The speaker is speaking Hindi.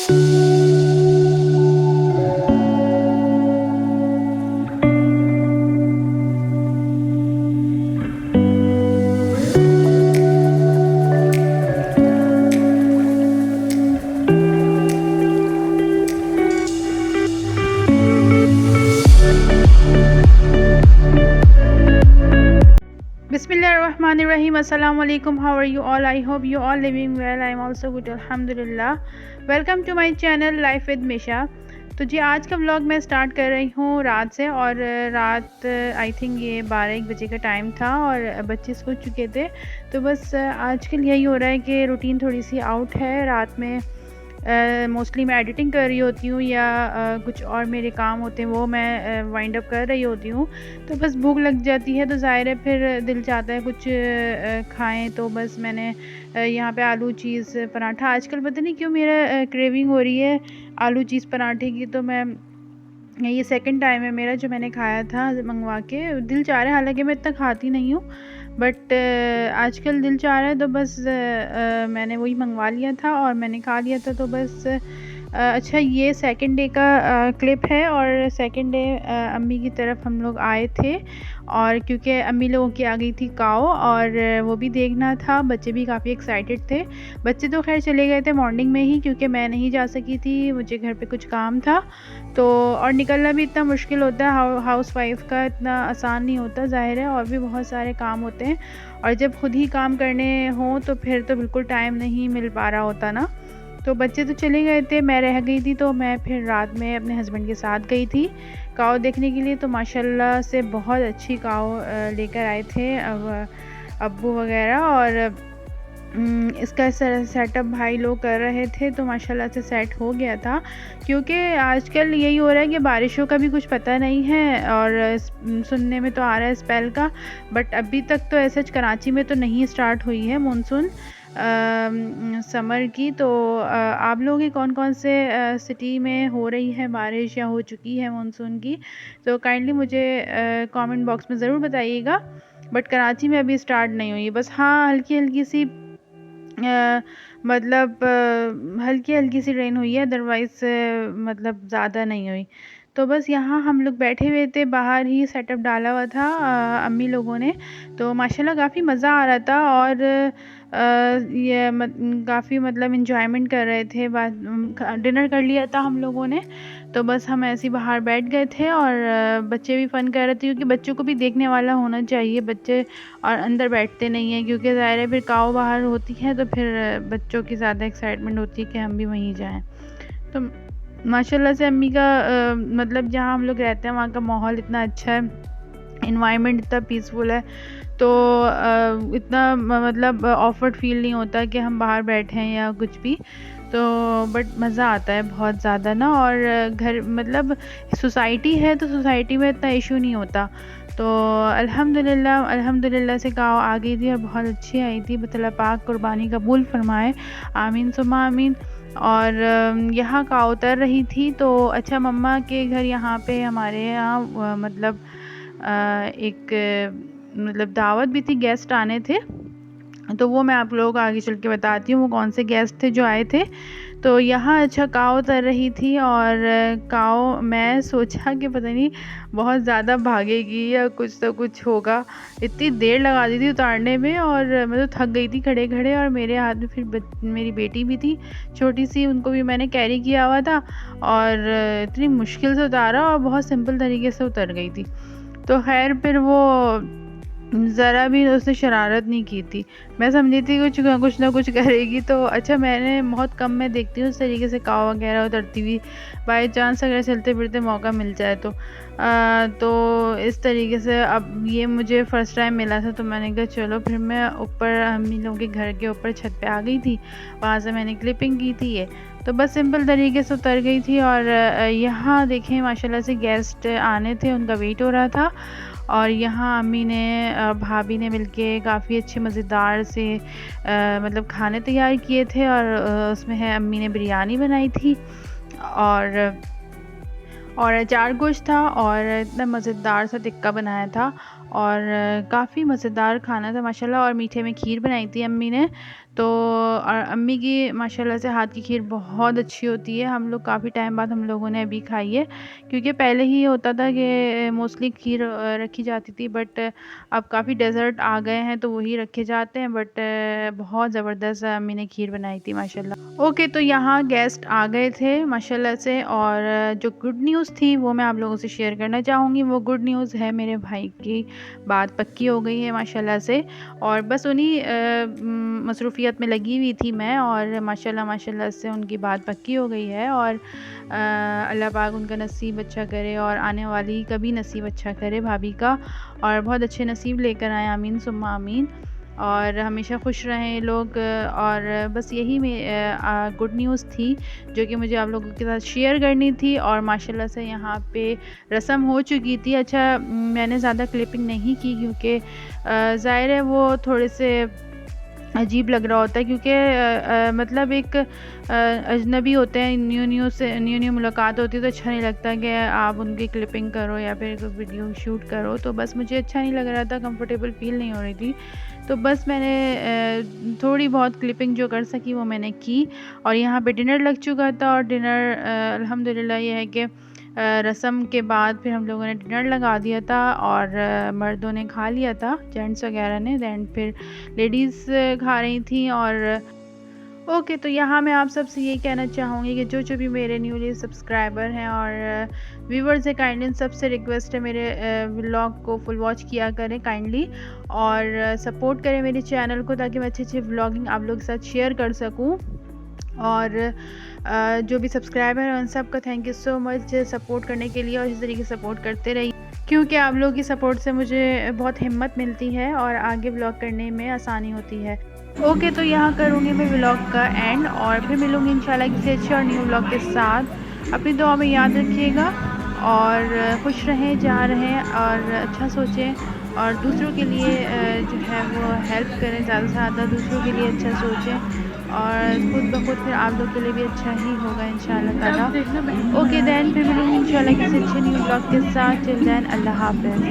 Bismillahirrahmanirrahim. Assalamu alaikum. How are you all? I hope you all living well. I am also good. Alhamdulillah. Welcome to my channel Life with Misha. तो जी आज का व्लॉग मैं स्टार्ट कर रही हूँ रात से, और रात आई थिंक ये 12-1 बजे का टाइम था और बच्चे सो चुके थे। तो बस आजकल यही हो रहा है कि रूटीन थोड़ी सी आउट है। रात में मोस्टली मैं एडिटिंग कर रही होती हूँ या कुछ और मेरे काम होते हैं वो मैं वाइंड अप कर रही होती हूँ। तो बस भूख लग जाती है तो ज़ाहिर है फिर दिल चाहता है कुछ खाएं। तो बस मैंने यहाँ पे आलू चीज़ पराठा, आजकल पता नहीं क्यों मेरा क्रेविंग हो रही है आलू चीज़ पराठे की। तो मैं ये सेकंड टाइम है मेरा जो मैंने खाया था मंगवा के। दिल चाह रहा है, हालांकि मैं इतना खाती नहीं हूँ, बट आजकल दिल चाह रहा है तो बस मैंने वही मंगवा लिया था और मैंने खा लिया था। तो बस अच्छा ये सेकंड डे का क्लिप है, और सेकंड डे अम्मी की तरफ हम लोग आए थे, और क्योंकि अम्मी लोगों की आ गई थी काओ और वो भी देखना था। बच्चे भी काफ़ी एक्साइटेड थे। बच्चे तो खैर चले गए थे मॉर्निंग में ही, क्योंकि मैं नहीं जा सकी थी, मुझे घर पे कुछ काम था। तो और निकलना भी इतना मुश्किल होता है, हाउस वाइफ का इतना आसान नहीं होता, ज़ाहिर है, और भी बहुत सारे काम होते हैं। और जब खुद ही काम करने हों तो फिर तो बिल्कुल टाइम नहीं मिल पा रहा होता ना। तो बच्चे तो चले गए थे, मैं रह गई थी। तो मैं फिर रात में अपने हस्बैंड के साथ गई थी काऊ देखने के लिए। तो माशाल्लाह से बहुत अच्छी काऊ लेकर आए थे अब्बू वगैरह, और इसका सेटअप भाई लोग कर रहे थे। तो माशाल्लाह से सेट हो गया था, क्योंकि आजकल यही हो रहा है कि बारिशों का भी कुछ पता नहीं है, और सुनने में तो आ रहा है स्पेल का, बट अभी तक तो ऐसा कराची में तो नहीं स्टार्ट हुई है मानसून समर की। तो आप लोगों की कौन कौन से सिटी में हो रही है बारिश या हो चुकी है मानसून की, तो काइंडली मुझे कमेंट बॉक्स में ज़रूर बताइएगा। बट कराची में अभी स्टार्ट नहीं हुई, बस हाँ हल्की हल्की सी मतलब हल्की हल्की सी रेन हुई है, अदरवाइज़ मतलब ज़्यादा नहीं हुई। तो बस यहाँ हम लोग बैठे हुए थे, बाहर ही सेटअप डाला हुआ था अम्मी लोगों ने। तो माशाल्लाह काफ़ी मज़ा आ रहा था, और ये काफ़ी मतलब इंजॉयमेंट कर रहे थे। डिनर कर लिया था हम लोगों ने, तो बस हम ऐसे ही बाहर बैठ गए थे, और बच्चे भी फ़न कर रहे थे, क्योंकि बच्चों को भी देखने वाला होना चाहिए। बच्चे और अंदर बैठते नहीं हैं, क्योंकि ज़ाहिर है फिर काऊ बाहर होती है तो फिर बच्चों की ज़्यादा एक्साइटमेंट होती है कि हम भी वहीं जाएं। तो माशाल्लाह से अम्मी का मतलब जहाँ हम लोग रहते हैं वहाँ का माहौल इतना अच्छा है, इन्वायरमेंट इतना पीसफुल है। तो इतना मतलब ऑफर्ड फील नहीं होता कि हम बाहर बैठे हैं या कुछ भी। तो बट मज़ा आता है बहुत ज़्यादा ना, और घर मतलब सोसाइटी है तो सोसाइटी में इतना इशू नहीं होता। तो अल्हम्दुलिल्लाह से गाँव आ गई थी और बहुत अच्छी आई थी। अल्लाह पाक कुर्बानी कबूल फरमाए, आमीन सुम्मा आमीन। और यहाँ का उतर रही थी। तो अच्छा मम्मा के घर यहाँ पे हमारे यहाँ मतलब एक मतलब दावत भी थी, गेस्ट आने थे। तो वो मैं आप लोगों को आगे चल के बताती हूँ वो कौन से गेस्ट थे जो आए थे। तो यहाँ अच्छा काऊ उतर रही थी, और काऊ मैं सोचा कि पता नहीं बहुत ज़्यादा भागेगी या कुछ तो कुछ होगा, इतनी देर लगा दी थी उतारने में, और मैं तो थक गई थी खड़े खड़े। और मेरे हाथ में फिर मेरी बेटी भी थी छोटी सी, उनको भी मैंने कैरी किया हुआ था, और इतनी मुश्किल से उतारा और बहुत सिंपल तरीके से उतर गई थी। तो खैर फिर वो ज़रा भी उसने शरारत नहीं की थी, मैं समझी थी कुछ ना कुछ करेगी। तो अच्छा मैंने बहुत कम मैं देखती हूँ उस तरीके से काऊ वगैरह उतरती हुई, बाई चांस अगर चलते फिरते मौका मिल जाए तो इस तरीके से। अब ये मुझे फ़र्स्ट टाइम मिला था, तो मैंने कहा चलो। फिर मैं ऊपर अम्मी लोगों के घर के ऊपर छत पे आ गई थी, वहाँ से मैंने क्लिपिंग की थी ये। तो बस सिंपल तरीके से उतर गई थी। और यहाँ देखें माशाल्लाह से गेस्ट आने थे, उनका वेट हो रहा था। और यहाँ अम्मी ने भाभी ने मिलके काफ़ी अच्छे मज़ेदार से मतलब खाने तैयार किए थे, और उसमें है अम्मी ने बिरयानी बनाई थी, और अचार गोश्त था, और इतना मज़ेदार सा टिक्का बनाया था, और काफ़ी मज़ेदार खाना था माशाल्लाह। और मीठे में खीर बनाई थी अम्मी ने। तो और अम्मी की माशाल्लाह से हाथ की खीर बहुत अच्छी होती है। हम लोग काफ़ी टाइम बाद हम लोगों ने अभी खाई है, क्योंकि पहले ही होता था कि मोस्टली खीर रखी जाती थी, बट अब काफ़ी डेज़र्ट आ गए हैं तो वही रखे जाते हैं। बट बहुत ज़बरदस्त अम्मी ने खीर बनाई थी माशाल्लाह। ओके, तो यहाँ गेस्ट आ गए थे माशाल्लाह से, और जो गुड न्यूज़ थी वो मैं आप लोगों से शेयर करना चाहूँगी। वो गुड न्यूज़ है, मेरे भाई की बात पक्की हो गई है माशाल्लाह से, और बस उन्हीं मसरूफ़ियत में लगी हुई थी मैं, और माशाल्लाह माशाल्लाह से उनकी बात पक्की हो गई है। और अल्लाह पाक उनका नसीब अच्छा करे और आने वाली का भी नसीब अच्छा करे भाभी का, और बहुत अच्छे नसीब लेकर आए, आमीन सुम्मा आमीन, और हमेशा खुश रहें ये लोग। और बस यही गुड न्यूज़ थी जो कि मुझे आप लोगों के साथ शेयर करनी थी। और माशाल्लाह से यहाँ पे रस्म हो चुकी थी। अच्छा, मैंने ज़्यादा क्लिपिंग नहीं की क्योंकि ज़ाहिर है वो थोड़े से अजीब लग रहा होता है, क्योंकि मतलब एक अजनबी होते हैं, न्यू मुलाकात होती है, तो अच्छा नहीं लगता कि आप उनकी क्लिपिंग करो या फिर कोई वीडियो शूट करो। तो बस मुझे अच्छा नहीं लग रहा था, कंफर्टेबल फ़ील नहीं हो रही थी, तो बस मैंने थोड़ी बहुत क्लिपिंग जो कर सकी वो मैंने की। और यहाँ पे डिनर लग चुका था, और डिनर अल्हम्दुलिल्लाह ये है कि रस्म के बाद फिर हम लोगों ने डिनर लगा दिया था, और मर्दों ने खा लिया था, जेंट्स वगैरह ने, दैन फिर लेडीज़ खा रही थी। और ओके, तो यहाँ मैं आप सबसे यही कहना चाहूँगी कि जो भी मेरे न्यूली सब्सक्राइबर हैं और व्यूवर्स हैं, काइंडली सबसे रिक्वेस्ट है मेरे व्लॉग को फुल वॉच किया करें काइंडली, और सपोर्ट करें मेरे चैनल को, ताकि मैं अच्छे व्लॉगिंग आप लोग के साथ शेयर कर सकूँ। और जो भी सब्सक्राइबर हैं उन सब का thank you so much support करने के लिए, और इस तरीके से सपोर्ट करते रहिए, क्योंकि आप लोगों की सपोर्ट से मुझे बहुत हिम्मत मिलती है और आगे व्लॉग करने में आसानी होती है। ओके, तो यहाँ करूँगी मैं व्लॉग का एंड, और फिर मिलूँगी इंशाल्लाह किसी अच्छे और न्यू व्लॉग के साथ। अपनी दुआ में याद रखिएगा, और खुश रहें, जा रहें, और अच्छा सोचें, और दूसरों के लिए जो है वो हेल्प करें, ज़्यादा से ज़्यादा दूसरों के लिए अच्छा सोचें, और खुद ब खुद फिर आप लोग के लिए भी अच्छा ही होगा इंशाल्लाह ताला। ओके देन, फिर मिलूँगी इंशाल्लाह किसी अच्छे न्यू व्लॉग के साथ। टिल देन, अल्लाह हाफ़िज़।